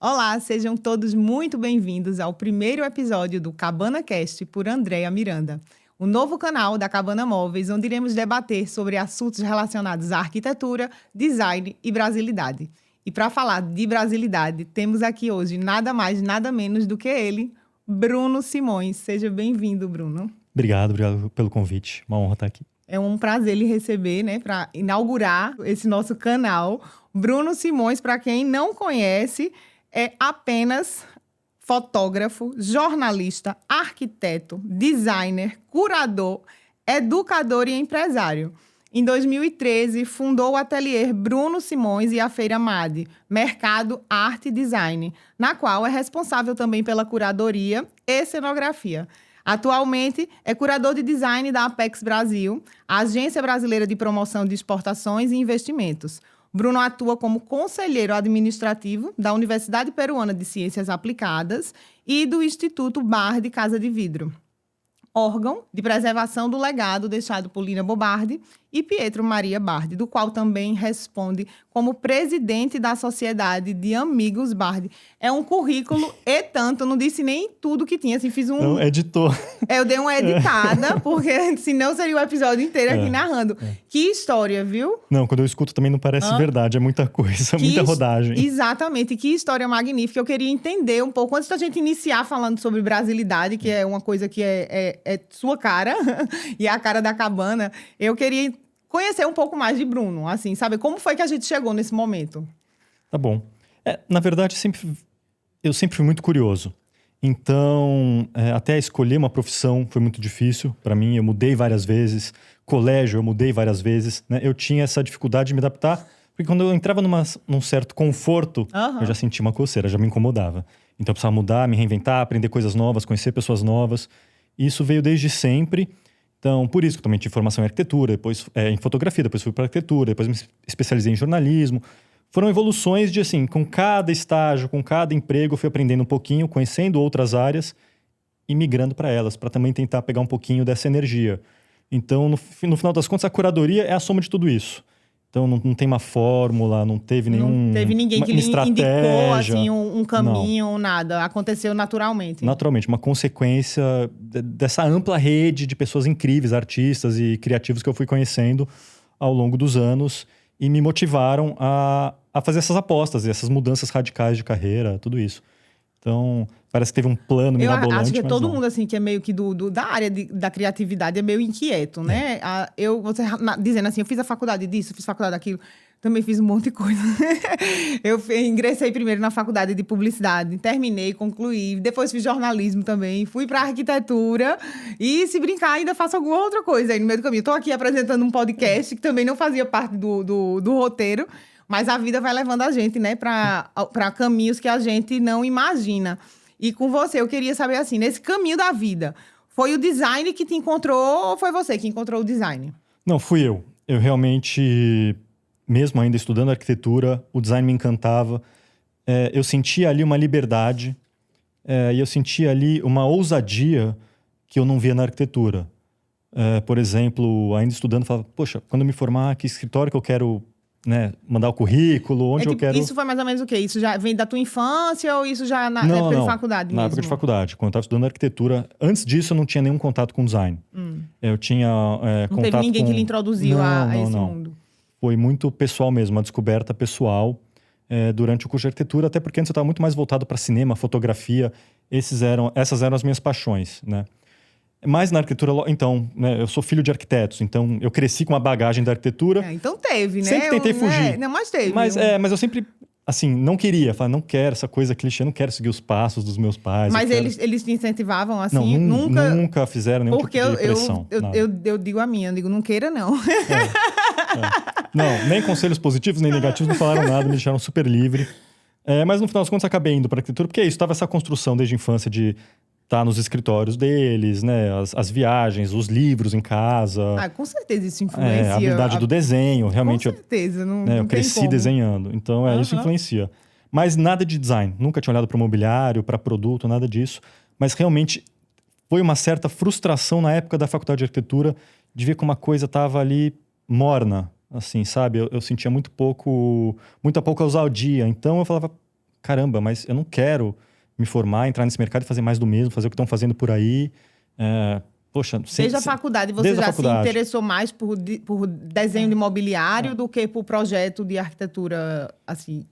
Olá, sejam todos muito bem-vindos ao primeiro episódio do Cabana Cast por Andréa Miranda, o novo canal da Cabana Móveis, onde iremos debater sobre assuntos relacionados à arquitetura, design e brasilidade. E para falar de brasilidade, temos aqui hoje nada mais, nada menos do que ele, Bruno Simões. Seja bem-vindo, Bruno. Obrigado pelo convite. Uma honra estar aqui. É um prazer lhe receber, né, para inaugurar esse nosso canal. Bruno Simões, para quem não conhece, é apenas fotógrafo, jornalista, arquiteto, designer, curador, educador e empresário. Em 2013, fundou o ateliê Bruno Simões e a Feira MAD, Mercado, Arte e Design, na qual é responsável também pela curadoria e cenografia. Atualmente, é curador de design da Apex Brasil, a Agência Brasileira de Promoção de Exportações e Investimentos. Bruno atua como conselheiro administrativo da Universidade Peruana de Ciências Aplicadas e do Instituto Bar de Casa de Vidro, órgão de preservação do legado deixado por Lina Bobardi e Pietro Maria Bardi, do qual também responde como presidente da Sociedade de Amigos Bardi. É um currículo e tanto, não disse nem tudo que tinha, assim, fiz um... Não, editor. Eu dei uma editada, porque senão seria o episódio inteiro aqui narrando. Que história, viu? Não, quando eu escuto também não parece verdade, é muita coisa, muita rodagem. Exatamente, que história magnífica. Eu queria entender um pouco, antes da gente iniciar falando sobre brasilidade, que é uma coisa que é sua cara, e é a cara da Cabana, eu queria conhecer um pouco mais de Bruno, assim, sabe? Como foi que a gente chegou nesse momento? Tá bom. Na verdade, eu sempre fui muito curioso. Então, até escolher uma profissão foi muito difícil para mim. Eu mudei várias vezes. Colégio, eu mudei várias vezes. Né? Eu tinha essa dificuldade de me adaptar, porque quando eu entrava num certo conforto, eu já sentia uma coceira, já me incomodava. Então, eu precisava mudar, me reinventar, aprender coisas novas, conhecer pessoas novas. E isso veio desde sempre. Então, por isso que eu também tive formação em arquitetura, depois em fotografia, depois fui para arquitetura, depois me especializei em jornalismo. Foram evoluções de, assim, com cada estágio, com cada emprego, eu fui aprendendo um pouquinho, conhecendo outras áreas e migrando para elas, para também tentar pegar um pouquinho dessa energia. Então, no final das contas, a curadoria é a soma de tudo isso. Então, não tem uma fórmula, não teve nenhum... Não teve ninguém que lhe indicou, assim, um caminho, nada. Aconteceu naturalmente. Naturalmente, uma consequência dessa ampla rede de pessoas incríveis, artistas e criativos que eu fui conhecendo ao longo dos anos e me motivaram a fazer essas apostas e essas mudanças radicais de carreira, tudo isso. Então, parece que teve um plano mirabolante. Eu acho que mas todo não. mundo, assim, que é meio que da área da criatividade é meio inquieto, né? Você dizendo assim, eu fiz a faculdade disso, fiz faculdade daquilo, também fiz um monte de coisa. Eu ingressei primeiro na faculdade de publicidade, terminei, concluí, depois fiz jornalismo também, fui para arquitetura e, se brincar, ainda faço alguma outra coisa aí no meio do caminho. Estou aqui apresentando um podcast que também não fazia parte do roteiro, mas a vida vai levando a gente, né, para caminhos que a gente não imagina. E com você, eu queria saber assim, nesse caminho da vida, foi o design que te encontrou ou foi você que encontrou o design? Não, fui eu. Eu realmente, mesmo ainda estudando arquitetura, o design me encantava. Eu sentia ali uma liberdade e eu sentia ali uma ousadia que eu não via na arquitetura. Por exemplo, ainda estudando, eu falava, poxa, quando eu me formar, que escritório que eu quero... né, mandar o currículo, onde eu quero... Isso foi mais ou menos o quê? Isso já vem da tua infância ou isso já na época de faculdade mesmo? Na época de faculdade. Quando eu estava estudando arquitetura, antes disso eu não tinha nenhum contato com design. Eu tinha contato não teve ninguém que lhe introduziu a esse mundo? Foi muito pessoal mesmo, uma descoberta pessoal durante o curso de arquitetura, até porque antes eu estava muito mais voltado para cinema, fotografia. Essas eram as minhas paixões, né? Mas na arquitetura, então, né, eu sou filho de arquitetos, então eu cresci com a bagagem da arquitetura. Então teve, né? Sempre tentei fugir. Não, mas teve. Mas eu sempre, assim, não queria. Falei, não quero essa coisa clichê, não quero seguir os passos dos meus pais. Mas eles te incentivavam, assim? Não, nunca fizeram nenhum tipo de pressão. Eu digo a minha, eu digo, não queira não. Não, nem conselhos positivos, nem negativos, não falaram nada, me deixaram super livre. Mas no final das contas, acabei indo para arquitetura, porque é isso, estava essa construção desde a infância de... tá nos escritórios deles, né? As viagens, os livros em casa. Com certeza isso influencia. A habilidade do desenho, realmente. Com certeza, não eu cresci como. desenhando, então isso influencia. Mas nada de design, nunca tinha olhado para mobiliário, para produto, nada disso. Mas realmente foi uma certa frustração na época da faculdade de arquitetura de ver como a coisa estava ali morna, assim, sabe? Eu sentia muita pouca ousadia, então eu falava, caramba, mas eu não quero me formar, entrar nesse mercado e fazer mais do mesmo, fazer o que estão fazendo por aí. Poxa, desde a faculdade, você já se interessou mais por desenho de mobiliário do que por projeto de arquitetura, assim,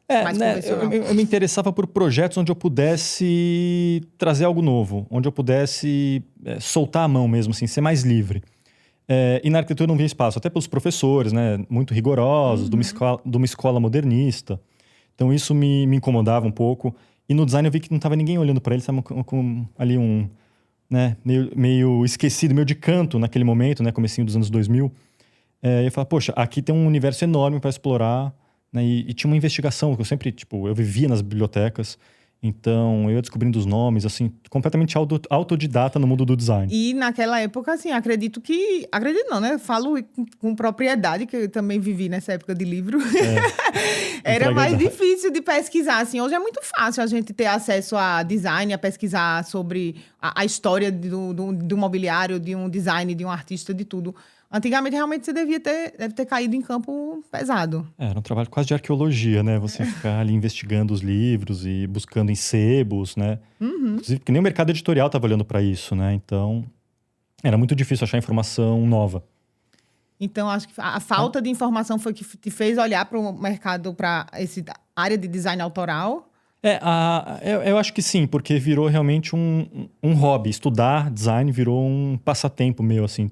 mais convencional? Eu me interessava por projetos onde eu pudesse trazer algo novo, onde eu pudesse soltar a mão mesmo, assim, ser mais livre. E na arquitetura não via espaço, até pelos professores, né, muito rigorosos, de uma escola modernista. Então isso me incomodava um pouco. E no design eu vi que não estava ninguém olhando para ele, estava com ali né, meio esquecido, meio de canto naquele momento, né, comecinho dos anos 2000. E eu falava, poxa, aqui tem um universo enorme para explorar, né, e tinha uma investigação que eu sempre, tipo, eu vivia nas bibliotecas, então eu ia descobrindo os nomes, assim, completamente autodidata no mundo do design. E naquela época, assim, acredito não, né? Falo com propriedade, que eu também vivi nessa época de livro. Era mais difícil de pesquisar, assim. Hoje é muito fácil a gente ter acesso a design, a pesquisar sobre a história do mobiliário, de um design, de um artista, de tudo. Antigamente, realmente, você deve ter caído em campo pesado. Era um trabalho quase de arqueologia, né? Você ficar ali investigando os livros e buscando em sebos, né? Inclusive, porque nem o mercado editorial estava olhando para isso, né? Então, era muito difícil achar informação nova. Então, acho que a falta de informação foi que te fez olhar para o mercado, para essa área de design autoral? Eu acho que sim, porque virou realmente um hobby. Estudar design virou um passatempo meu, assim.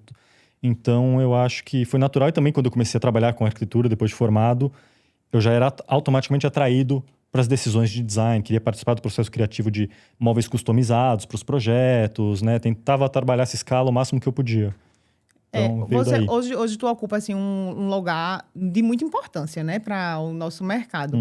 Então, eu acho que foi natural. E também, quando eu comecei a trabalhar com arquitetura, depois de formado, eu já era automaticamente atraído para as decisões de design. Queria participar do processo criativo de móveis customizados para os projetos, né? Tentava trabalhar essa escala o máximo que eu podia. Então, hoje tu ocupa, assim, um lugar de muita importância, né? Para o nosso mercado.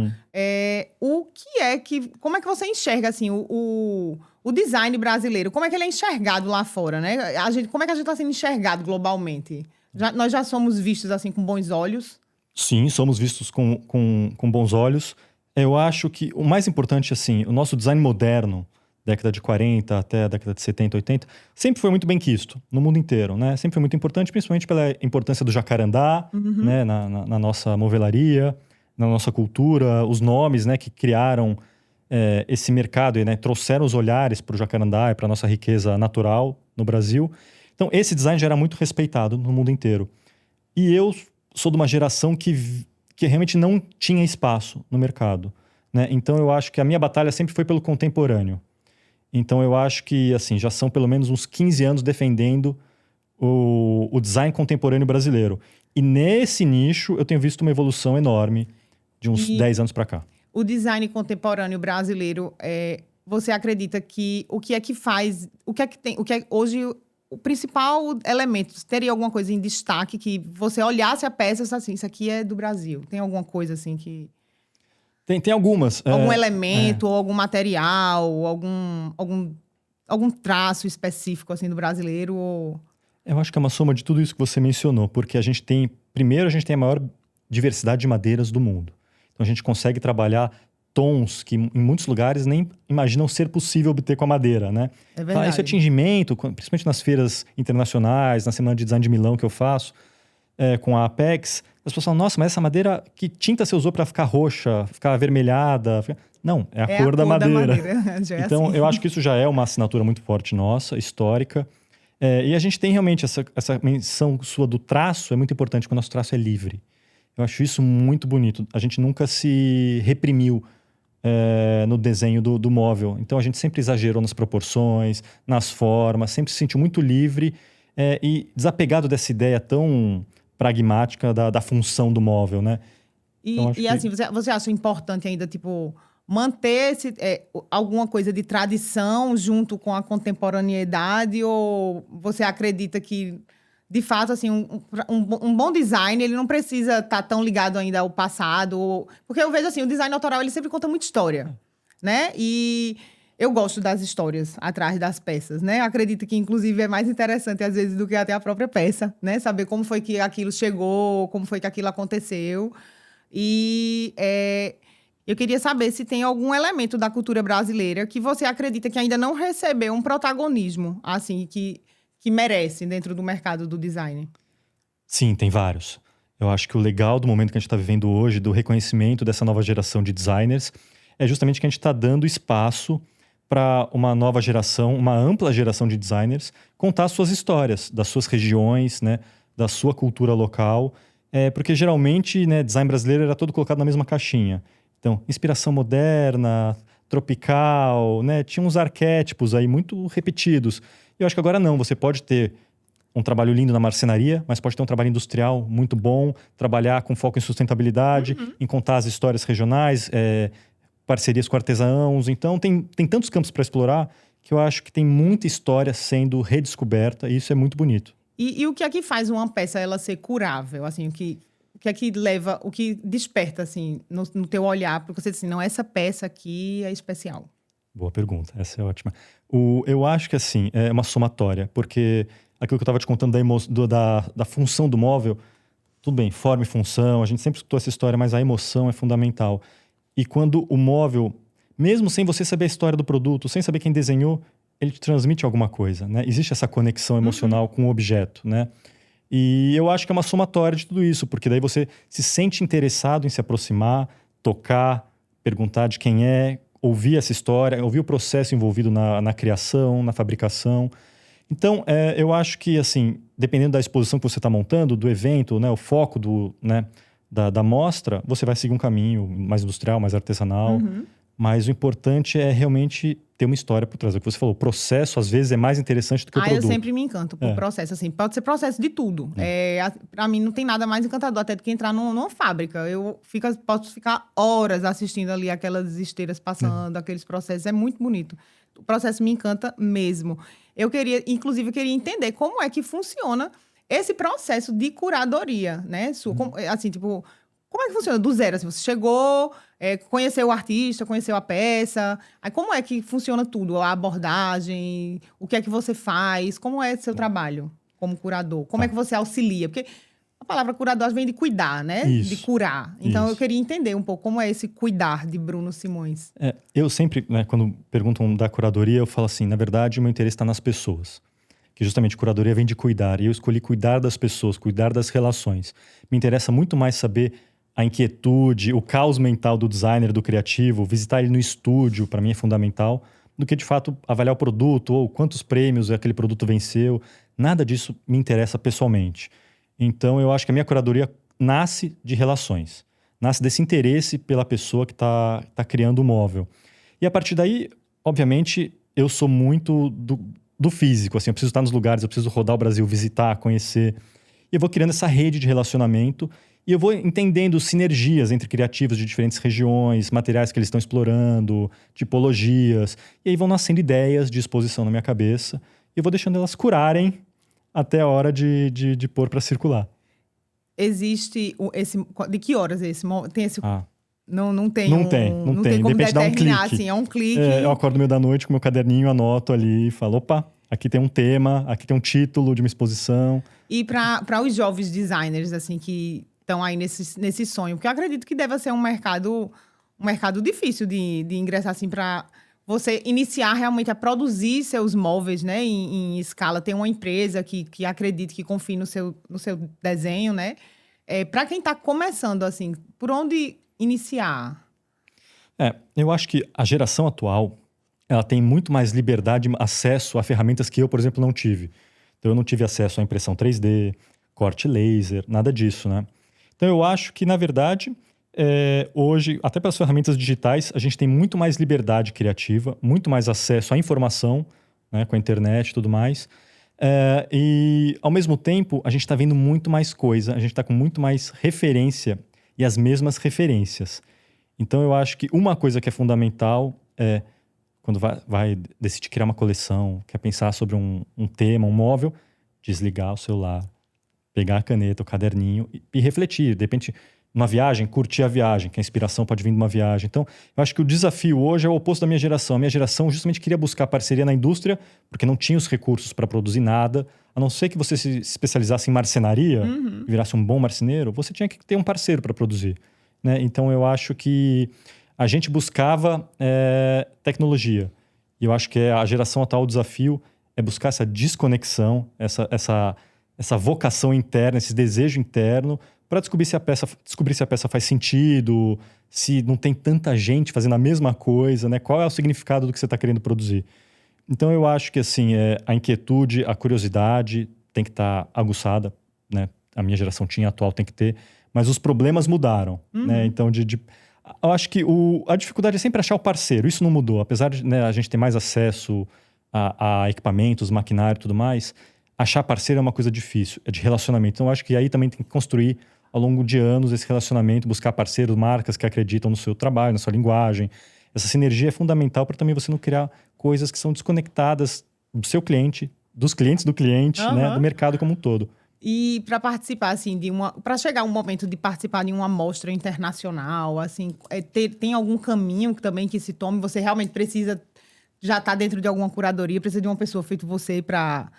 Como é que você enxerga, assim, o design brasileiro? Como é que ele é enxergado lá fora, né? Como é que a gente está sendo enxergado globalmente? Nós já somos vistos, assim, com bons olhos? Sim, somos vistos com bons olhos. Eu acho que o mais importante, assim, o nosso design moderno, década de 40 até a década de 70, 80, sempre foi muito bem quisto, no mundo inteiro, né? Sempre foi muito importante, principalmente pela importância do jacarandá, né? Na nossa movelaria, na nossa cultura, os nomes, né? Que criaram esse mercado e, né, trouxeram os olhares para o jacarandá e para a nossa riqueza natural no Brasil. Então, esse design já era muito respeitado no mundo inteiro. E eu sou de uma geração que realmente não tinha espaço no mercado, né? Então, eu acho que a minha batalha sempre foi pelo contemporâneo. Então, eu acho que, assim, já são pelo menos uns 15 anos defendendo o design contemporâneo brasileiro. E nesse nicho, eu tenho visto uma evolução enorme de uns 10 anos para cá. O design contemporâneo brasileiro, você acredita que o que é que faz, hoje o principal elemento, teria alguma coisa em destaque que você olhasse a peça e disse assim, isso aqui é do Brasil? Tem alguma coisa assim que... Tem algumas. Algum elemento, ou algum material, ou algum traço específico assim do brasileiro? Ou... Eu acho que é uma soma de tudo isso que você mencionou, porque primeiro a gente tem a maior diversidade de madeiras do mundo. Então a gente consegue trabalhar tons que em muitos lugares nem imaginam ser possível obter com a madeira, né? É verdade. Esse atingimento, principalmente nas feiras internacionais, na Semana de Design de Milão que eu faço, com a Apex, as pessoas falam, nossa, mas essa madeira, que tinta você usou para ficar roxa, ficar avermelhada? Não, é a cor da madeira. Então, assim. Eu acho que isso já é uma assinatura muito forte nossa, histórica. E a gente tem realmente essa menção sua do traço, é muito importante, porque o nosso traço é livre. Eu acho isso muito bonito. A gente nunca se reprimiu no desenho do móvel. Então, a gente sempre exagerou nas proporções, nas formas, sempre se sentiu muito livre e desapegado dessa ideia tão pragmática da função do móvel, né? Então, assim, você acha importante ainda, tipo, manter alguma coisa de tradição junto com a contemporaneidade, ou você acredita que, de fato, assim, um bom design, ele não precisa estar tão ligado ainda ao passado? Porque eu vejo, assim, o design autoral, ele sempre conta muita história, né? E eu gosto das histórias atrás das peças, né? Acredito que, inclusive, é mais interessante, às vezes, do que até a própria peça, né? Saber como foi que aquilo chegou, como foi que aquilo aconteceu. E eu queria saber se tem algum elemento da cultura brasileira que você acredita que ainda não recebeu um protagonismo, assim, que merece dentro do mercado do design. Sim, tem vários. Eu acho que o legal do momento que a gente está vivendo hoje, do reconhecimento dessa nova geração de designers, é justamente que a gente está dando espaço para uma nova geração, uma ampla geração de designers, contar suas histórias, das suas regiões, né, da sua cultura local. Porque geralmente, né, design brasileiro era todo colocado na mesma caixinha. Então, inspiração moderna, tropical, né, tinha uns arquétipos aí muito repetidos. Eu acho que agora não, você pode ter um trabalho lindo na marcenaria, mas pode ter um trabalho industrial muito bom, trabalhar com foco em sustentabilidade, em contar as histórias regionais, parcerias com artesãos. Então, tem tantos campos para explorar que eu acho que tem muita história sendo redescoberta e isso é muito bonito. E o que é que faz uma peça ela ser curável? Assim, o que é que leva, o que desperta, assim, no teu olhar? Porque você diz assim, não, essa peça aqui é especial. Boa pergunta, essa é ótima. Eu acho que, assim, é uma somatória, porque aquilo que eu estava te contando da função do móvel, tudo bem, forma e função, a gente sempre escutou essa história, mas a emoção é fundamental. E quando o móvel, mesmo sem você saber a história do produto, sem saber quem desenhou, ele te transmite alguma coisa, né? Existe essa conexão emocional com o objeto, né? E eu acho que é uma somatória de tudo isso, porque daí você se sente interessado em se aproximar, tocar, perguntar de quem é, ouvir essa história, ouvir o processo envolvido na criação, na fabricação. Então, eu acho que, assim, dependendo da exposição que você está montando, do evento, né, o foco da mostra, você vai seguir um caminho mais industrial, mais artesanal. Mas o importante é realmente ter uma história por trás. É o que você falou, o processo, às vezes, é mais interessante do que o produto. Eu sempre me encanto por processo, assim. Pode ser processo de tudo. Pra mim, não tem nada mais encantador até do que entrar numa fábrica. Posso ficar horas assistindo ali aquelas esteiras passando, aqueles processos. É muito bonito. O processo me encanta mesmo. Inclusive, eu queria entender como é que funciona esse processo de curadoria, né? Assim, tipo, como é que funciona? Do zero, assim, você chegou, conheceu o artista, conheceu a peça. Aí como é que funciona tudo? A abordagem, o que é que você faz? Como é seu trabalho como curador? Como é que você auxilia? Porque a palavra curador vem de cuidar, né? Isso. De curar. Então, Isso. eu queria entender um pouco como é esse cuidar de Bruno Simões. Eu sempre, né, quando perguntam da curadoria, eu falo assim, na verdade, o meu interesse está nas pessoas. Que justamente curadoria vem de cuidar. E eu escolhi cuidar das pessoas, cuidar das relações. Me interessa muito mais saber a inquietude, o caos mental do designer, do criativo, visitar ele no estúdio, para mim é fundamental, do que de fato avaliar o produto ou quantos prêmios aquele produto venceu. Nada disso me interessa pessoalmente. Então eu acho que a minha curadoria nasce de relações, nasce desse interesse pela pessoa que está criando o móvel. E a partir daí, obviamente, eu sou muito do físico, assim, eu preciso estar nos lugares, eu preciso rodar o Brasil, visitar, conhecer. E eu vou criando essa rede de relacionamento e eu vou entendendo sinergias entre criativos de diferentes regiões, materiais que eles estão explorando, tipologias. E aí vão nascendo ideias de exposição na minha cabeça. E eu vou deixando elas curarem até a hora de pôr para circular. Existe esse... De que horas é esse? Tem esse... Não tem. Não tem. Como De repente dá um clique. Assim, é um clique. Eu acordo no meio da noite com meu caderninho, anoto ali e falo, opa, aqui tem um tema, aqui tem um título de uma exposição. E para os jovens designers, assim, que estão aí nesse sonho, porque eu acredito que deve ser um mercado difícil de ingressar, assim, para você iniciar realmente a produzir seus móveis, né, em escala. Tem uma empresa que acredite, que confie no seu desenho, né? Para quem está começando, assim, por onde iniciar? Eu acho que a geração atual, ela tem muito mais liberdade, acesso a ferramentas que eu, por exemplo, não tive. Então, eu não tive acesso à impressão 3D, corte laser, nada disso, né? Então, eu acho que, na verdade, hoje, até pelas ferramentas digitais, a gente tem muito mais liberdade criativa, muito mais acesso à informação, né, com a internet e tudo mais. E, ao mesmo tempo, a gente está vendo muito mais coisa, a gente está com muito mais referência e as mesmas referências. Então, eu acho que uma coisa que é fundamental é, quando vai decidir criar uma coleção, quer pensar sobre um tema, um móvel, desligar o celular, pegar a caneta, o caderninho e refletir. De repente, numa viagem, curtir a viagem, que a inspiração pode vir de uma viagem. Então, eu acho que o desafio hoje é o oposto da minha geração. A minha geração justamente queria buscar parceria na indústria, porque não tinha os recursos para produzir nada. A não ser que você se especializasse em marcenaria, e virasse um bom marceneiro, você tinha que ter um parceiro para produzir, né? Então, eu acho que a gente buscava tecnologia. E eu acho que a geração atual, o desafio é buscar essa desconexão, essa essa vocação interna, esse desejo interno, para descobrir se a peça faz sentido, se não tem tanta gente fazendo a mesma coisa, né? Qual é o significado do que você está querendo produzir. Então, eu acho que assim, a inquietude, a curiosidade tem que estar aguçada, né? A minha geração tinha, a atual tem que ter, mas os problemas mudaram, né? Então, eu acho que a dificuldade é sempre achar o parceiro, isso não mudou. Apesar de, né, a gente ter mais acesso a equipamentos, maquinário e tudo mais, achar parceiro é uma coisa difícil, é de relacionamento. Então, eu acho que aí também tem que construir ao longo de anos esse relacionamento, buscar parceiros, marcas que acreditam no seu trabalho, na sua linguagem. Essa sinergia é fundamental para também você não criar coisas que são desconectadas do seu cliente, dos clientes do cliente, né, do mercado como um todo. E para participar, assim, para chegar um momento de participar de uma mostra internacional, assim, tem algum caminho também que se tome? Você realmente precisa já estar dentro de alguma curadoria, precisa de uma pessoa feito você para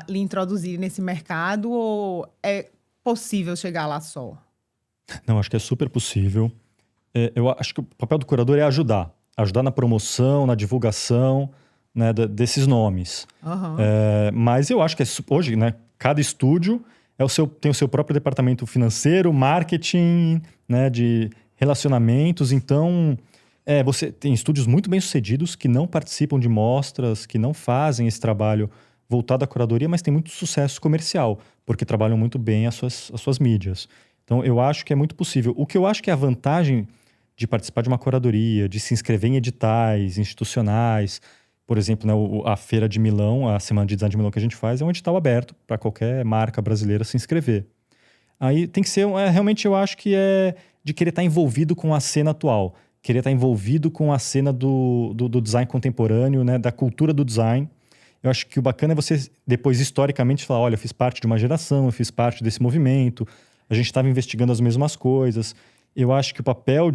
lhe introduzir nesse mercado, ou é possível chegar lá só? Não, acho que é super possível. Eu acho que o papel do curador é ajudar na promoção, na divulgação, né, desses nomes. Mas eu acho que hoje, né, cada estúdio tem o seu próprio departamento financeiro, marketing, né, de relacionamentos. Então, você tem estúdios muito bem-sucedidos que não participam de mostras, que não fazem esse trabalho voltado à curadoria, mas tem muito sucesso comercial, porque trabalham muito bem as suas mídias. Então, eu acho que é muito possível. O que eu acho que é a vantagem de participar de uma curadoria, de se inscrever em editais institucionais, por exemplo, né, a Feira de Milão, a Semana de Design de Milão que a gente faz, é um edital aberto para qualquer marca brasileira se inscrever. Aí tem que ser, realmente eu acho que é de querer estar envolvido com a cena atual, querer estar envolvido com a cena do design contemporâneo, né, da cultura do design. Eu acho que o bacana é você, depois, historicamente, falar, olha, eu fiz parte de uma geração, eu fiz parte desse movimento, a gente estava investigando as mesmas coisas. Eu acho que o papel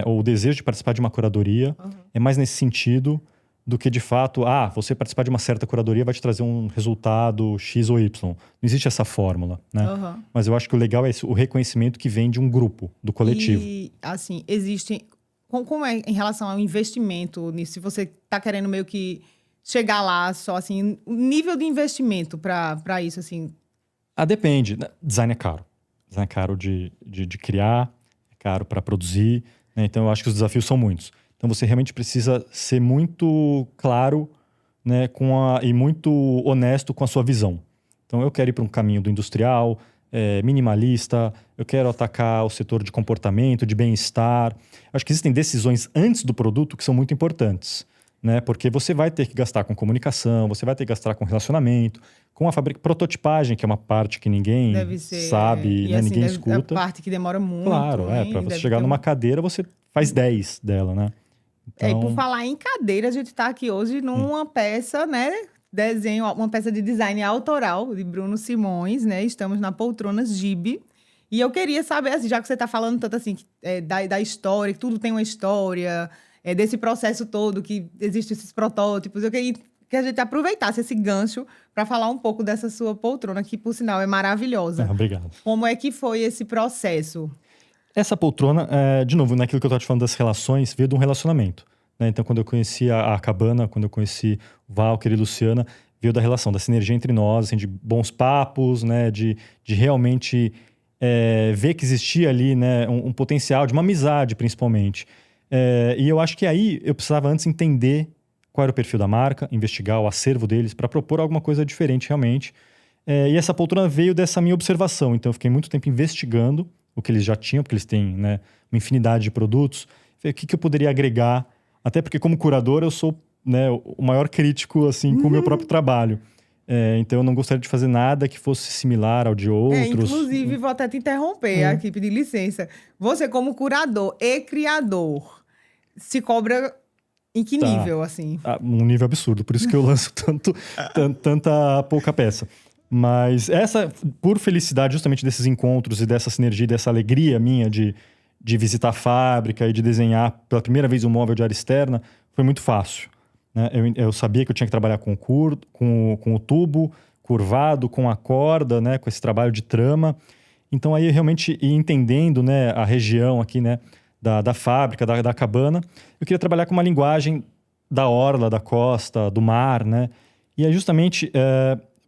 ou o desejo de participar de uma curadoria é mais nesse sentido do que, de fato, você participar de uma certa curadoria vai te trazer um resultado X ou Y. Não existe essa fórmula, né? Mas eu acho que o legal é o reconhecimento que vem de um grupo, do coletivo. E, assim, como é em relação ao investimento nisso? Se você está querendo meio que chegar lá só, assim, o nível de investimento para isso, assim? Depende. Design é caro. Design é caro de criar, é caro para produzir, né? Então, eu acho que os desafios são muitos. Então, você realmente precisa ser muito claro, né, e muito honesto com a sua visão. Então, eu quero ir para um caminho do industrial, minimalista, eu quero atacar o setor de comportamento, de bem-estar. Acho que existem decisões antes do produto que são muito importantes, né? Porque você vai ter que gastar com comunicação, você vai ter que gastar com relacionamento, com a prototipagem, que é uma parte que ninguém sabe, né? Assim, Ninguém escuta. É a parte que demora muito. Claro, para você chegar numa cadeira, você faz 10 dela, né? Então... E por falar em cadeira, a gente está aqui hoje numa peça, né? Uma peça de design autoral de Bruno Simões, né? Estamos na poltrona Gibi. E eu queria saber, assim, já que você está falando tanto assim, da história, que tudo tem uma história, desse processo todo, que existem esses protótipos, eu queria que a gente aproveitasse esse gancho para falar um pouco dessa sua poltrona, que, por sinal, é maravilhosa. Obrigado. Como é que foi esse processo? Essa poltrona, de novo, naquilo que eu estava te falando das relações, veio de um relacionamento, né? Então, quando eu conheci a Cabana, quando eu conheci o Walker e a Luciana, veio da relação, da sinergia entre nós, assim, de bons papos, né? De realmente ver que existia ali, né, um potencial de uma amizade, principalmente. E eu acho que aí eu precisava antes entender qual era o perfil da marca, investigar o acervo deles para propor alguma coisa diferente realmente. E essa poltrona veio dessa minha observação. Então, eu fiquei muito tempo investigando o que eles já tinham, porque eles têm, né, uma infinidade de produtos. O que eu poderia agregar? Até porque, como curador, eu sou, né, o maior crítico assim, com o meu próprio trabalho. Então, eu não gostaria de fazer nada que fosse similar ao de outros. Inclusive, vou até te interromper aqui, pedir licença. Você, como curador e criador, se cobra em que nível, assim? Um nível absurdo. Por isso que eu lanço tanta pouca peça. Mas essa, por felicidade justamente desses encontros e dessa sinergia, dessa alegria minha de visitar a fábrica e de desenhar pela primeira vez um móvel de área externa, foi muito fácil, né? Eu sabia que eu tinha que trabalhar com o tubo curvado, com a corda, né? Com esse trabalho de trama. Então aí eu realmente ia entendendo, né, a região aqui, né, da fábrica, da cabana. Eu queria trabalhar com uma linguagem da orla, da costa, do mar, né? E é justamente...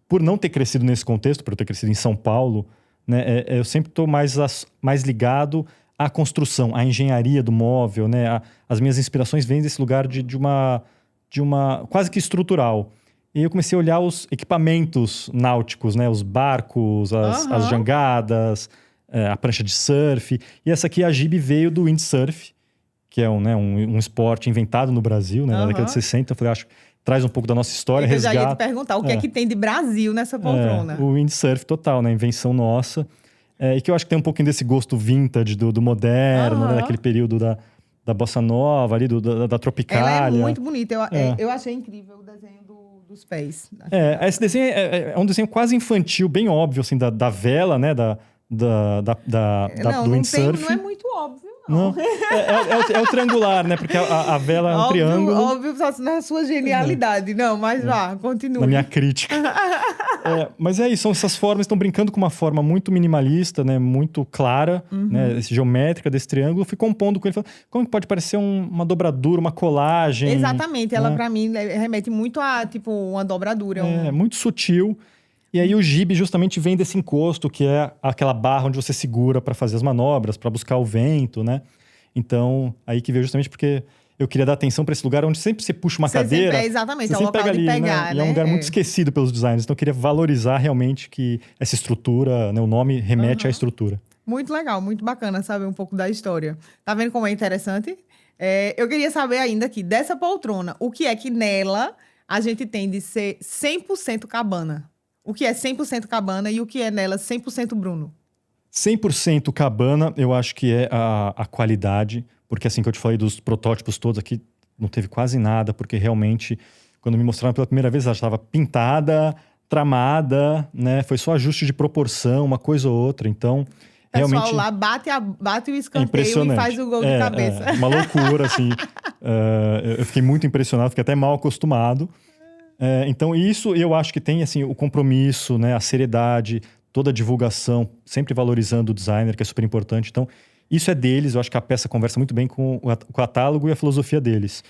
por não ter crescido nesse contexto, por eu ter crescido em São Paulo, né, eu sempre estou mais ligado à construção, à engenharia do móvel, né? As minhas inspirações vêm desse lugar de uma quase que estrutural. E eu comecei a olhar os equipamentos náuticos, né? Os barcos, as jangadas, a prancha de surf. E essa aqui, a Gibi, veio do windsurf, que é um esporte inventado no Brasil, né? Na década de 60. Eu falei, acho que traz um pouco da nossa história, Eu já ia te resgata. perguntar, o que é que tem de Brasil nessa poltrona? O windsurf total, né? Invenção nossa. E que eu acho que tem um pouquinho desse gosto vintage do moderno, né? Daquele período da bossa nova ali, da Tropicália. Ela é muito bonita. Eu achei incrível o desenho dos pés. Esse desenho é um desenho quase infantil, bem óbvio, assim, da vela, né? Do windsurf. Não é muito óbvio, não. É o triangular, né? Porque a vela é um triângulo. Óbvio na sua genialidade. Não, mas vá, continue. Na minha crítica. Mas é isso, são essas formas, estão brincando com uma forma muito minimalista, né? Muito clara, né? Geométrica desse triângulo. Eu fui compondo com ele, falando, como que pode parecer uma dobradura, uma colagem? Exatamente, ela pra mim remete muito a, tipo, uma dobradura. Muito sutil. E aí o Gibi justamente vem desse encosto, que é aquela barra onde você segura para fazer as manobras, para buscar o vento, né? Então, aí que veio justamente porque eu queria dar atenção para esse lugar onde sempre você puxa uma cadeira. Exatamente, é o local de pegar, né? E é um lugar muito esquecido pelos designers. Então eu queria valorizar realmente que essa estrutura, né? O nome remete à estrutura. Muito legal, muito bacana saber um pouco da história. Tá vendo como é interessante? Eu queria saber ainda aqui, dessa poltrona, o que é que nela a gente tem de ser 100% cabana? O que é 100% cabana e o que é nela 100% Bruno? 100% cabana, eu acho que é a qualidade, porque assim que eu te falei dos protótipos todos aqui, não teve quase nada, porque realmente, quando me mostraram pela primeira vez, ela estava pintada, tramada, né? Foi só ajuste de proporção, uma coisa ou outra, então... O pessoal realmente lá bate o escanteio e faz o gol de cabeça. Uma loucura, assim. Eu fiquei muito impressionado, fiquei até mal acostumado. Então, isso eu acho que tem assim, o compromisso, né, a seriedade, toda a divulgação, sempre valorizando o designer, que é super importante. Então, isso é deles, eu acho que a peça conversa muito bem com o catálogo e a filosofia deles.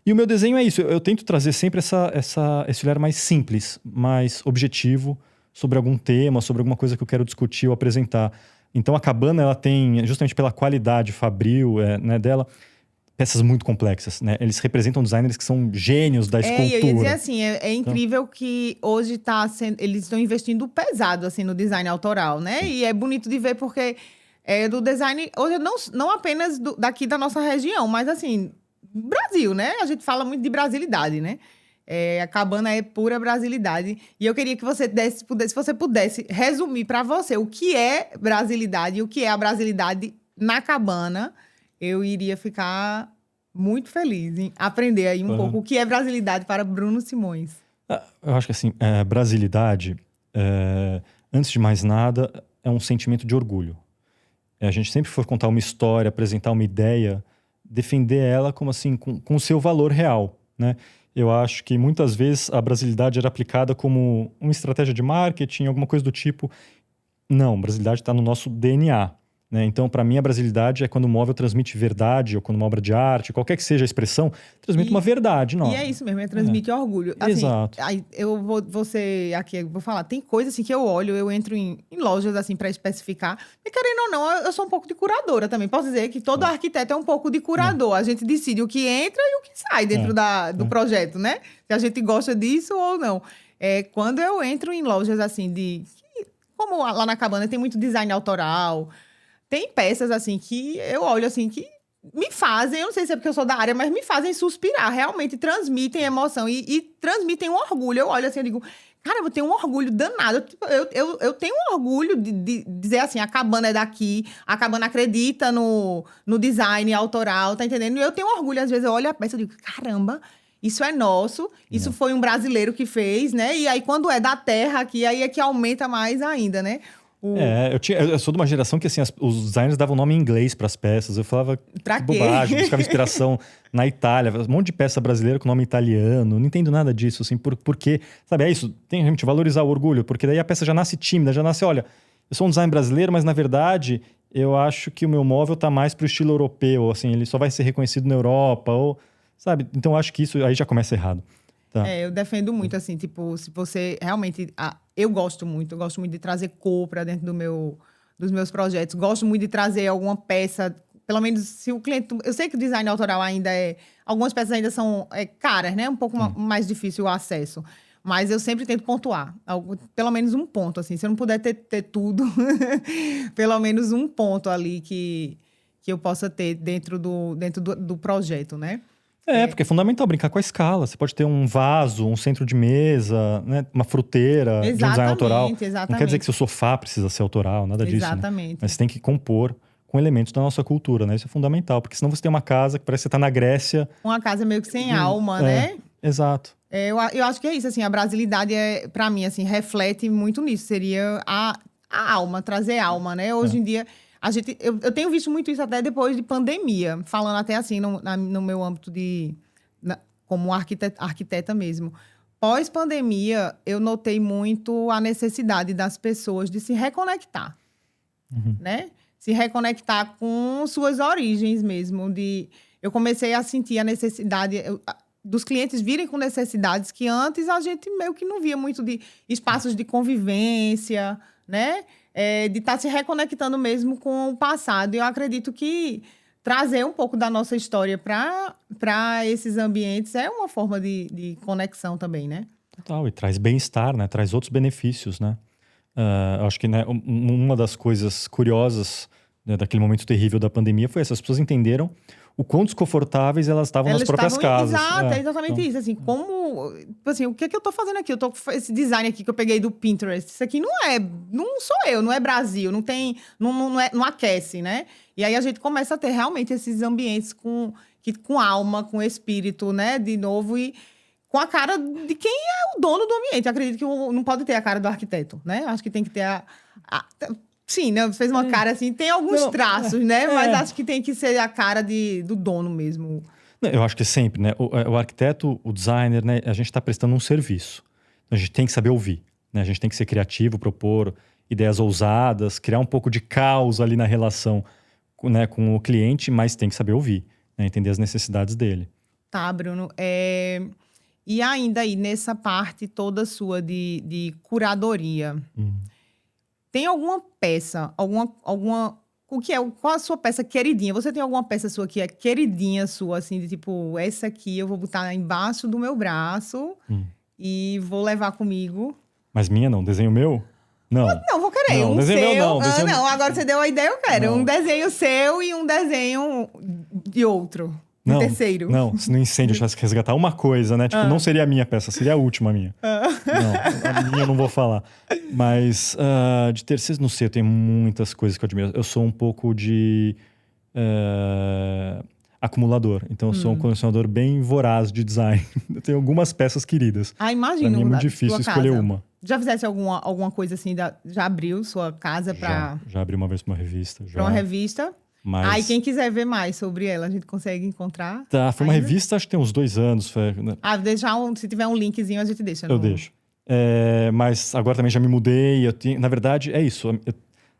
E o meu desenho é isso, eu tento trazer sempre esse olhar mais simples, mais objetivo, sobre algum tema, sobre alguma coisa que eu quero discutir ou apresentar. Então, a cabana, ela tem, justamente pela qualidade fabril né, dela, peças muito complexas, né? Eles representam designers que são gênios da escultura. Eu ia dizer assim, é incrível que hoje eles estão investindo pesado assim, no design autoral, né? Sim. E é bonito de ver porque do design, hoje não apenas daqui da nossa região, mas assim, Brasil, né? A gente fala muito de brasilidade, né? A cabana é pura brasilidade. E eu queria que você se você pudesse resumir para você o que é brasilidade e o que é a brasilidade na cabana, eu iria ficar muito feliz em aprender aí um pouco o que é brasilidade para Bruno Simões. Eu acho que assim, brasilidade, antes de mais nada, é um sentimento de orgulho. A gente sempre for contar uma história, apresentar uma ideia, defender ela como assim, com o seu valor real, né? Eu acho que muitas vezes a brasilidade era aplicada como uma estratégia de marketing, alguma coisa do tipo. Não, brasilidade está no nosso DNA. Né? Então, para mim, a brasilidade é quando o móvel transmite verdade, ou quando uma obra de arte, qualquer que seja a expressão, transmite uma verdade. Não. E é isso mesmo, transmite orgulho. Assim, exato. Aí eu vou falar, tem coisas assim que eu olho, eu entro em lojas assim para especificar. E querendo ou não, eu sou um pouco de curadora também. Posso dizer que todo arquiteto é um pouco de curador. A gente decide o que entra e o que sai dentro do projeto, né? Se a gente gosta disso ou não. Quando eu entro em lojas assim como lá na cabana tem muito design autoral. Tem peças, assim, que eu olho, assim, que me fazem, eu não sei se é porque eu sou da área, mas me fazem suspirar. Realmente transmitem emoção e transmitem um orgulho. Eu olho assim, eu digo, cara, eu tenho um orgulho danado. Eu tenho um orgulho de dizer assim, a cabana é daqui, a cabana acredita no design autoral, tá entendendo? E eu tenho orgulho, às vezes eu olho a peça e digo, caramba, isso é nosso, isso foi um brasileiro que fez, né? E aí, quando é da terra aqui, aí é que aumenta mais ainda, né? Eu sou de uma geração que assim, os designers davam nome em inglês para as peças. Eu falava que bobagem, buscava inspiração na Itália. Um monte de peça brasileira com nome italiano. Não entendo nada disso, assim, por quê? Sabe, é isso, tem realmente valorizar o orgulho, porque daí a peça já nasce tímida, já nasce, olha, eu sou um design brasileiro, mas na verdade eu acho que o meu móvel tá mais pro estilo europeu, assim, ele só vai ser reconhecido na Europa, ou, sabe? Então eu acho que isso aí já começa errado. Tá. Eu defendo muito, assim, tipo, se você realmente... eu gosto muito de trazer cor para dentro dos meus projetos. Gosto muito de trazer alguma peça, pelo menos se o cliente... Eu sei que o design autoral ainda algumas peças ainda são caras, né? Um pouco mais difícil o acesso. Mas eu sempre tento pontuar. Pelo menos um ponto, assim. Se eu não puder ter tudo, pelo menos um ponto ali que eu possa ter dentro do projeto, né? Porque é fundamental brincar com a escala. Você pode ter um vaso, um centro de mesa, né? Uma fruteira de um design autoral. Exatamente. Não quer dizer que seu sofá precisa ser autoral, nada disso. Exatamente. Né? Mas você tem que compor com elementos da nossa cultura, né? Isso é fundamental, porque senão você tem uma casa que parece que você tá na Grécia. Uma casa meio que sem alma, né? Exato. Eu acho que é isso, assim, a brasilidade pra mim, assim, reflete muito nisso. Seria a alma, trazer alma, né? Hoje em dia, eu tenho visto muito isso até depois de pandemia, falando até assim no meu âmbito como arquiteta mesmo. Pós-pandemia, eu notei muito a necessidade das pessoas de se reconectar, né? Se reconectar com suas origens mesmo. Eu comecei a sentir a necessidade dos clientes virem com necessidades que antes a gente meio que não via muito, de espaços de convivência, né? De estar se reconectando mesmo com o passado. E eu acredito que trazer um pouco da nossa história para esses ambientes é uma forma de conexão também, né? Total, e traz bem-estar, né? Traz outros benefícios, né? Eu acho que, né, uma das coisas curiosas, né, daquele momento terrível da pandemia foi essas pessoas entenderam o quão desconfortáveis elas estavam nas próprias casas. Exato, é exatamente isso. Assim, assim, o que eu tô fazendo aqui? Eu tô com esse design aqui que eu peguei do Pinterest. Isso aqui não sou eu, não é Brasil, não aquece, né? E aí a gente começa a ter realmente esses ambientes com alma, com espírito, né? De novo, e com a cara de quem é o dono do ambiente. Eu acredito que não pode ter a cara do arquiteto, né? Acho que tem que ter sim, né? Você fez uma cara assim, tem alguns traços, né? Mas acho que tem que ser a cara do dono mesmo. Eu acho que sempre, né? O arquiteto, o designer, né? A gente está prestando um serviço. A gente tem que saber ouvir, né? A gente tem que ser criativo, propor ideias ousadas, criar um pouco de caos ali na relação, né, com o cliente, mas tem que saber ouvir, né? Entender as necessidades dele. Tá, Bruno. E ainda aí, nessa parte toda sua de curadoria... Tem alguma peça, qual a sua peça queridinha? Você tem alguma peça sua que é queridinha sua, assim, de tipo, essa aqui eu vou botar embaixo do meu braço e vou levar comigo? Mas minha não, desenho meu? Não. Não, vou querer. Não, um desenho seu. meu não. Não, agora você deu a ideia, eu quero. Não. Um desenho seu e um desenho de outro. Não, terceiro. Não, se no incêndio eu tivesse que resgatar uma coisa, né? Tipo, não seria a minha peça, seria a última minha. Não, a minha eu não vou falar. Mas de terceiros, não sei, eu tenho muitas coisas que eu admiro. Eu sou um pouco de acumulador. Então, eu sou um colecionador bem voraz de design. Eu tenho algumas peças queridas. Imagino. Pra mim é muito difícil escolher uma. Já fizesse alguma coisa assim, já abriu sua casa pra... Já abri uma vez pra uma revista. Pra uma revista? Mas... Aí, quem quiser ver mais sobre ela, a gente consegue encontrar? Tá, foi uma revista, acho que tem uns 2 anos. Se tiver um linkzinho, a gente deixa. Eu deixo. Mas agora também já me mudei. Na verdade, é isso.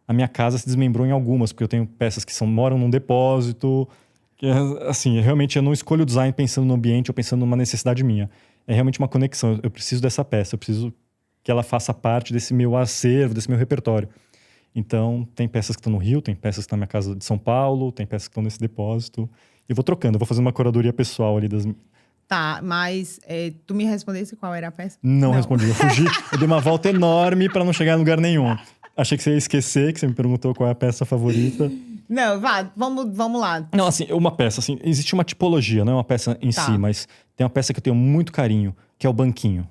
A minha casa se desmembrou em algumas, porque eu tenho peças que moram num depósito. Que, assim, realmente eu não escolho o design pensando no ambiente ou pensando numa necessidade minha. É realmente uma conexão. Eu preciso dessa peça, eu preciso que ela faça parte desse meu acervo, desse meu repertório. Então, tem peças que estão no Rio, tem peças que estão na minha casa de São Paulo, tem peças que estão nesse depósito. Eu vou trocando, eu vou fazendo uma curadoria pessoal ali das... Tá, mas tu me respondesse qual era a peça? Não respondi, eu fugi. Eu dei uma volta enorme para não chegar em lugar nenhum. Achei que você ia esquecer, que você me perguntou qual é a peça favorita. Não, vamos lá. Não, assim, uma peça, assim, existe uma tipologia, não é uma peça em si, mas tem uma peça que eu tenho muito carinho, que é o banquinho.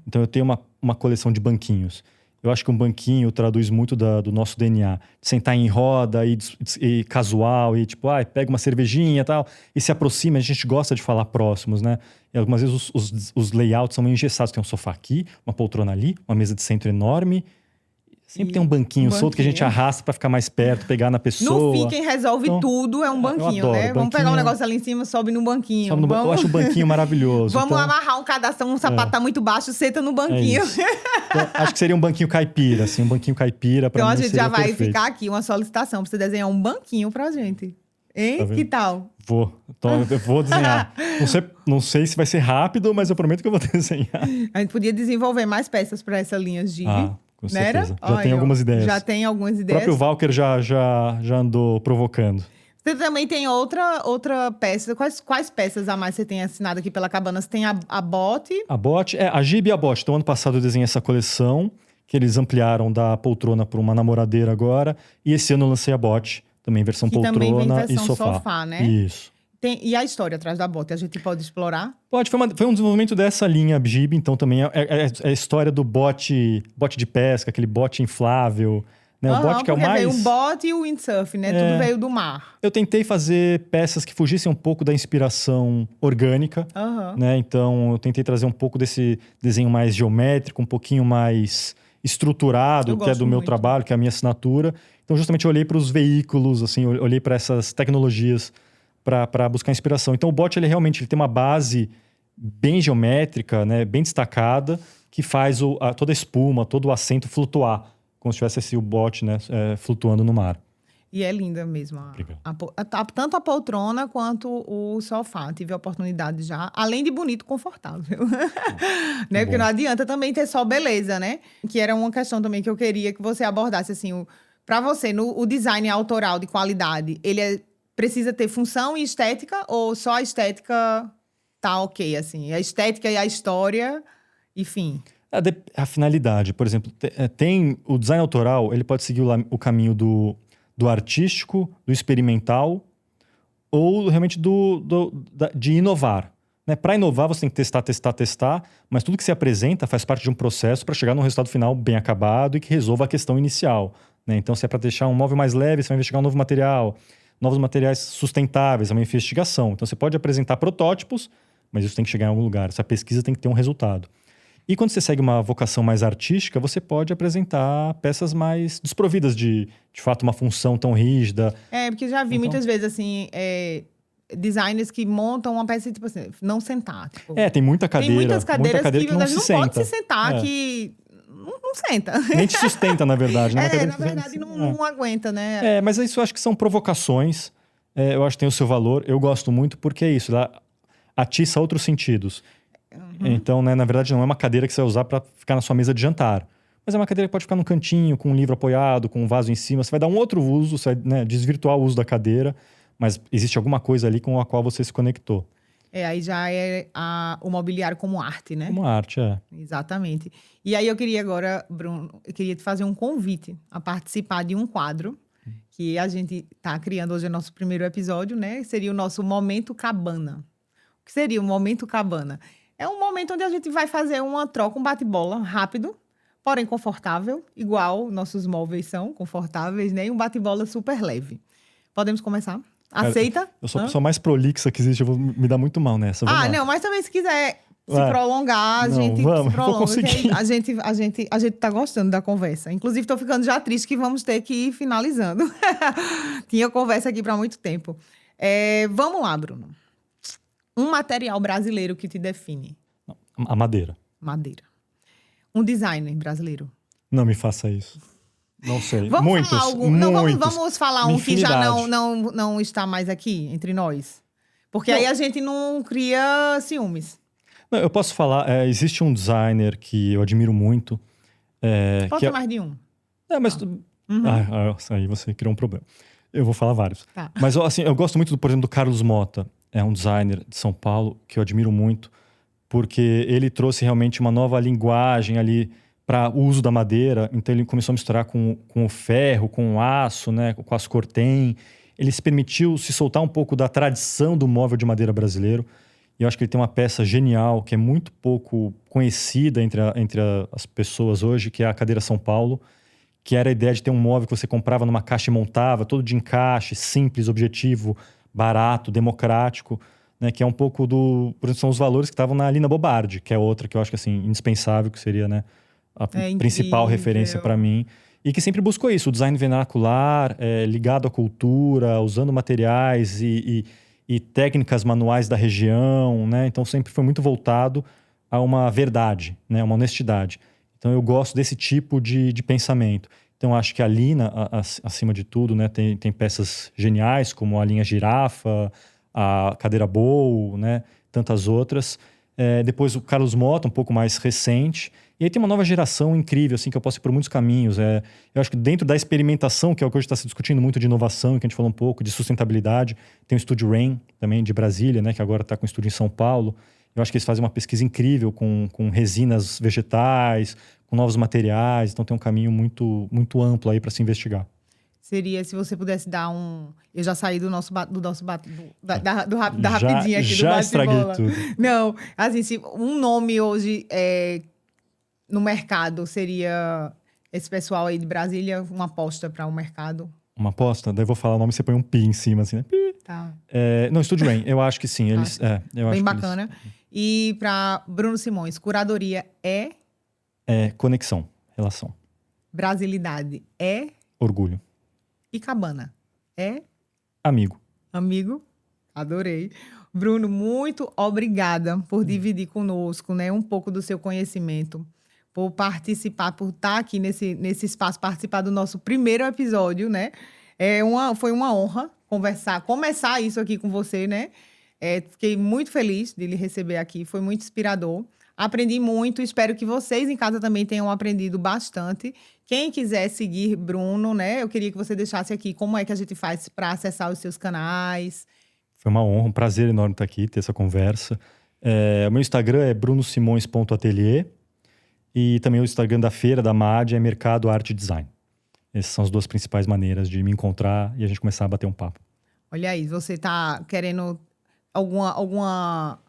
Então, eu tenho uma coleção de banquinhos. Eu acho que um banquinho traduz muito do nosso DNA. De sentar em roda e casual, e tipo, pega uma cervejinha e tal, e se aproxima. A gente gosta de falar próximos, né? E algumas vezes os layouts são meio engessados. Tem um sofá aqui, uma poltrona ali, uma mesa de centro enorme. Sempre tem um banquinho solto que a gente arrasta pra ficar mais perto, pegar na pessoa. No fim, quem resolve tudo é um banquinho, né? Banquinho. Vamos pegar um negócio ali em cima, sobe no banquinho. Eu acho o banquinho maravilhoso. Vamos amarrar um cadastro, um sapato tá muito baixo, senta no banquinho. Então, acho que seria um banquinho caipira, assim, um banquinho caipira pra mim. Então a gente já vai perfeito. ficar aqui, uma solicitação pra você desenhar um banquinho pra gente. Hein? Tá vendo? Que tal? Vou. Então, eu vou desenhar. Não sei se vai ser rápido, mas eu prometo que eu vou desenhar. A gente podia desenvolver mais peças para essa linha Ghibli. Com Não era? certeza. Já tem Aí, ó, algumas ideias. Já tem algumas O ideias. próprio Walker já andou provocando. Você também tem outra peça. Quais peças a mais você tem assinado aqui pela Cabana? Você tem a bote. A Bote, a Ghibli e a Bote. Então, ano passado eu desenhei essa coleção, que eles ampliaram da poltrona para uma namoradeira agora. E esse ano eu lancei a Bote, também versão Que também vem poltrona versão e sofá, né? Isso. E a história atrás da bote? A gente pode explorar? Foi um desenvolvimento dessa linha Ghibli, então também é a história do bote de pesca, aquele bote inflável, né? O bote que é o mais... veio um bote e o windsurf, né? Tudo veio do mar. Eu tentei fazer peças que fugissem um pouco da inspiração orgânica, né? Então eu tentei trazer um pouco desse desenho mais geométrico, um pouquinho mais estruturado, que é do meu trabalho, que é a minha assinatura. Então justamente eu olhei para os veículos, assim, eu olhei para essas tecnologias para buscar inspiração. Então o bote ele realmente tem uma base bem geométrica, né, bem destacada, que faz toda a espuma, todo o assento flutuar, como se tivesse o bote, né, flutuando no mar. E é linda mesmo. Tanto a poltrona quanto o sofá. Tive a oportunidade já. Além de bonito, confortável. Né? Porque não adianta também ter só beleza, né? Que era uma questão também que eu queria que você abordasse. Assim, para você, o design autoral de qualidade, ele precisa ter função e estética? Ou só a estética tá ok, assim? A estética e a história, enfim... A finalidade, por exemplo, tem o design autoral, ele pode seguir o caminho do artístico, do experimental, ou realmente de inovar. Né? Para inovar, você tem que testar, mas tudo que se apresenta faz parte de um processo para chegar num resultado final bem acabado e que resolva a questão inicial. Né? Então, se é para deixar um móvel mais leve, você vai investigar um novo material, novos materiais sustentáveis, é uma investigação. Então, você pode apresentar protótipos, mas isso tem que chegar em algum lugar. Essa pesquisa tem que ter um resultado. E quando você segue uma vocação mais artística, você pode apresentar peças mais desprovidas de fato, uma função tão rígida. Porque já vi muitas vezes, assim, designers que montam uma peça, tipo assim, não sentar. Tipo, tem muita cadeira. Tem muitas cadeiras que não se não senta. pode se sentar, que não senta. Nem te sustenta, na verdade. Né? Na verdade, não aguenta, né? Mas isso eu acho que são provocações. Eu acho que tem o seu valor. Eu gosto muito porque é isso. Ela atiça outros sentidos. Então, né, na verdade, não é uma cadeira que você vai usar para ficar na sua mesa de jantar. Mas é uma cadeira que pode ficar no cantinho, com um livro apoiado, com um vaso em cima. Você vai dar um outro uso, você vai, né, desvirtuar o uso da cadeira. Mas existe alguma coisa ali com a qual você se conectou. Aí já é o mobiliário como arte, né? Como arte, Exatamente. E aí eu queria agora, Bruno, te fazer um convite a participar de um quadro que a gente está criando hoje, é nosso primeiro episódio, né? Seria o nosso Momento Cabana. O que seria o Momento Cabana? É um momento onde a gente vai fazer uma troca, um bate-bola rápido, porém confortável, igual nossos móveis são confortáveis, né? E um bate-bola super leve. Podemos começar? Aceita? Eu sou a pessoa mais prolixa que existe, eu vou me dar muito mal nessa. Não, mas também se quiser se prolongar, a gente se prolonga. A gente tá gostando da conversa. Inclusive, tô ficando já triste que vamos ter que ir finalizando. Tinha conversa aqui para muito tempo. Vamos lá, Bruno. Um material brasileiro que te define. A madeira. Madeira. Um designer brasileiro. Não me faça isso. Não sei. Vamos falar um que já Infinidade. não está mais aqui entre nós. Porque aí a gente não cria ciúmes. Não, eu posso falar, existe um designer que eu admiro muito. Pode ser mais de um. Mas... aí você criou um problema. Eu vou falar vários. Tá. Mas assim, eu gosto muito, por exemplo, do Carlos Mota. É um designer de São Paulo que eu admiro muito, porque ele trouxe realmente uma nova linguagem ali para o uso da madeira. Então ele começou a misturar com o ferro, com o aço, né, com as cortem. Ele se permitiu se soltar um pouco da tradição do móvel de madeira brasileiro. E eu acho que ele tem uma peça genial, que é muito pouco conhecida entre as pessoas hoje, que é a cadeira São Paulo, que era a ideia de ter um móvel que você comprava numa caixa e montava, todo de encaixe, simples, objetivo, barato, democrático, né, que é um pouco por exemplo, são os valores que estavam na Lina Bobardi, que é outra que eu acho que assim, indispensável, que seria, né, a principal referência para mim, e que sempre buscou isso, o design vernacular, ligado à cultura, usando materiais e técnicas manuais da região, né, então sempre foi muito voltado a uma verdade, né, uma honestidade. Então eu gosto desse tipo de pensamento. Então, acho que a Lina, acima de tudo, né, tem peças geniais, como a linha Girafa, a cadeira Bow, né, tantas outras. Depois o Carlos Mota, um pouco mais recente. E aí tem uma nova geração incrível, assim, que eu posso ir por muitos caminhos. Eu acho que dentro da experimentação, que é o que hoje está se discutindo muito de inovação, que a gente falou um pouco, de sustentabilidade, tem o Estúdio Rain, também de Brasília, né, que agora está com o estúdio em São Paulo. Eu acho que eles fazem uma pesquisa incrível com resinas vegetais, com novos materiais. Então tem um caminho muito, muito amplo aí para se investigar. Seria se você pudesse dar um... Eu já saí do nosso da rapidinha aqui, do já estraguei bate-bola. tudo. Não, assim, se um nome hoje no mercado seria esse pessoal aí de Brasília, uma aposta para o mercado. Uma aposta? Daí eu vou falar o nome e você põe um pi em cima, assim, né? Pi. Tá. Não, Estúdio Rain, eu acho que sim. Eles, eu Bem acho bacana. E para Bruno Simões, curadoria é? Conexão, relação. Brasilidade é? Orgulho. E cabana é? Amigo. Amigo? Adorei. Bruno, muito obrigada por dividir conosco, né, um pouco do seu conhecimento, por participar, por estar aqui nesse espaço, participar do nosso primeiro episódio, né? Foi uma honra começar isso aqui com você, né? Fiquei muito feliz de lhe receber aqui, foi muito inspirador. Aprendi muito, espero que vocês em casa também tenham aprendido bastante. Quem quiser seguir Bruno, né? Eu queria que você deixasse aqui como é que a gente faz para acessar os seus canais. Foi uma honra, um prazer enorme estar aqui, ter essa conversa. O meu Instagram é brunosimões.atelier e também o Instagram da feira, da MAD, é Mercado Arte Design. Essas são as duas principais maneiras de me encontrar e a gente começar a bater um papo. Olha aí, você está querendo alguma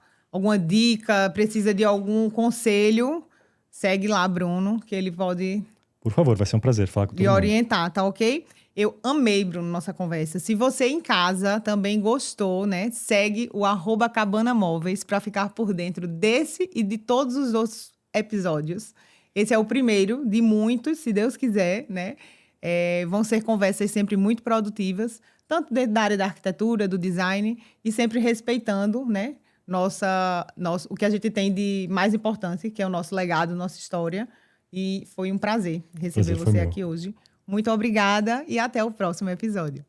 dica, precisa de algum conselho, segue lá, Bruno, que ele pode... Por favor, vai ser um prazer falar com todo mundo. orientar, tá ok? Eu amei, Bruno, nossa conversa. Se você em casa também gostou, né? Segue o @cabanamóveis para ficar por dentro desse e de todos os outros episódios. Esse é o primeiro de muitos, se Deus quiser, né? Vão ser conversas sempre muito produtivas, tanto dentro da área da arquitetura, do design, e sempre respeitando, né? O que a gente tem de mais importante, que é o nosso legado, nossa história. E foi um prazer receber você aqui hoje. Muito obrigada e até o próximo episódio.